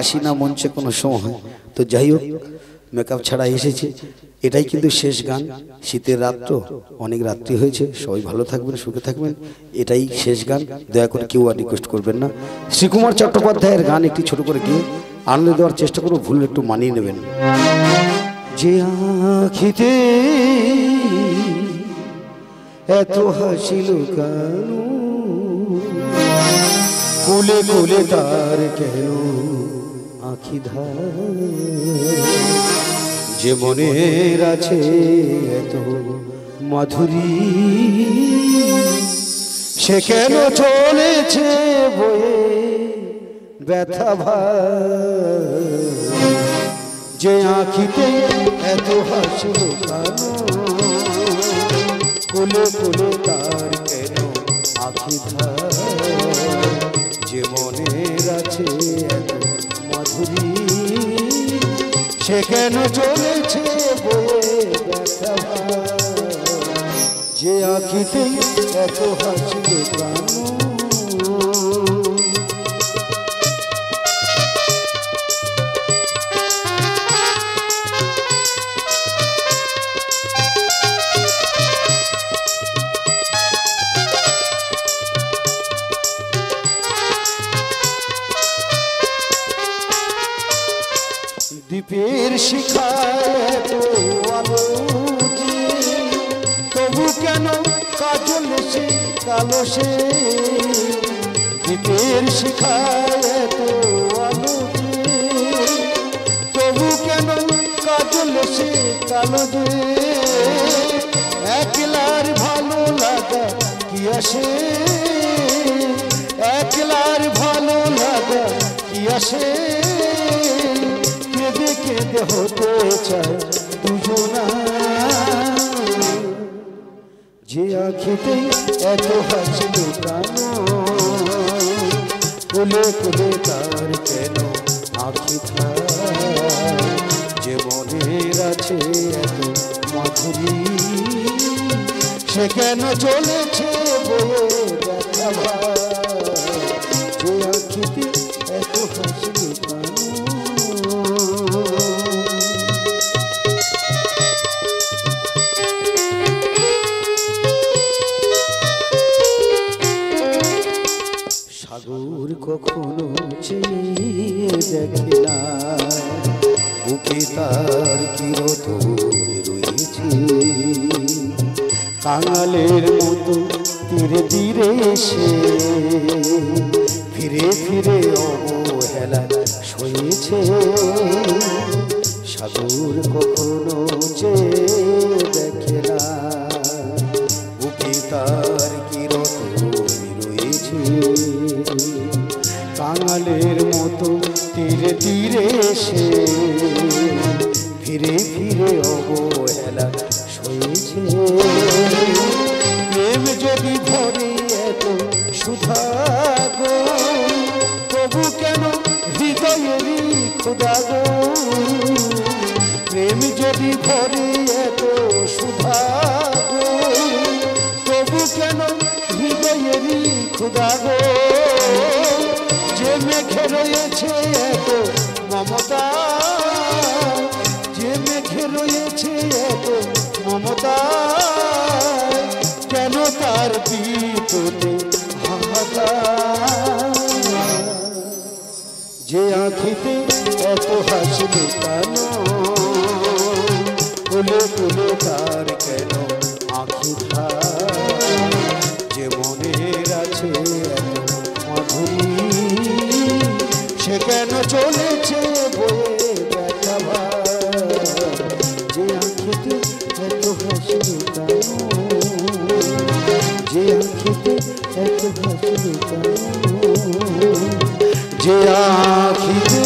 আসি না মঞ্চে কোনো সময়, তো যাই হোক মেকআপ ছাড়া এসেছি। এটাই কিন্তু শেষ গান, শীতের রাত্র, অনেক রাত্রি হয়েছে, সবাই ভালো থাকবেন, সুখে থাকবেন। এটাই শেষ গান, দয়া করে কেউ আর রিকোয়েস্ট করবেন না। শ্রীকুমার চট্টোপাধ্যায়ের গান একটি ছোট করে গিয়ে আনন্দ দেওয়ার চেষ্টা করব, ভুল একটু মানিয়ে নেবেন। যে আখিতে এত হাসিল কেন, কোলে কোলে তার কেন আখি ধার, যে মনের আছে এত মাধুরী, সে কেন চলেছে বয়ে ব্যথা ভার, যে আখিতে এত হাসিল কেন, কোলে কোলে তার কেন আখি ধার, যে মনের আছে এত মাধুরী, সে কেন চলেছে বয়ে ব্যথা ভার, যে আখিতে এত হাসিল কেন। দীপের শিখায় তো আলো যে, তবু কেন কাজল সে কালো সে, দীপের শিখায় তো আলো যে, তবু কেন কাজল সে কালো যে, একলার ভালো লাগা কি আসে, একলার ভালো লাগা কি আসে, কেঁদে হতে চায় দুজনা, যে আখিতে এত হাসিল কেন, কোলে কোলে তার কেন আখি ধার, যে মনের আছে এত মাধুরী, সে কেন চলেছে বয়ে ব্যথা ভার, যে আখিতে এত হাসিল কেন। সাগর কখনো চেয়ে দেখে না, বুকে তার কিরতন রয়েছে, কাঙালের মতো তীরে তীরে সে ফিরে ফিরে অবহেলা সয়েছে, সাগর কখনো চেয়ে দেখে না, বুকে তার কিরতন রয়েছে, কাঙালের মতো তীরে তীরে সে ফিরে ফিরে অবহেলা সয়েছে, প্রেম যদি ভরে এত সুধা গো, তবু কেন হৃদয়েরই ক্ষুধা গো, প্রেম যদি ভরে এত সুধা গো, তবু কেন হৃদয়েরই ক্ষুধা গো, যে মেঘে রয়েছে এত মমতা, যে মেঘে রয়েছে এত মমতা, কেন তার বিপদে হাহাকার, যে আখিতে এত হাসিল কেন, কোলে কোলে তার কেন আখি ধার, যে মনের আছে এত মাধুরী, সে কেন চলেছে বয়ে ব্যথা ভার, যে আখিতে এত হাসিল কেন, যে আখিতে এত হাসিল কেন, যে আখিতে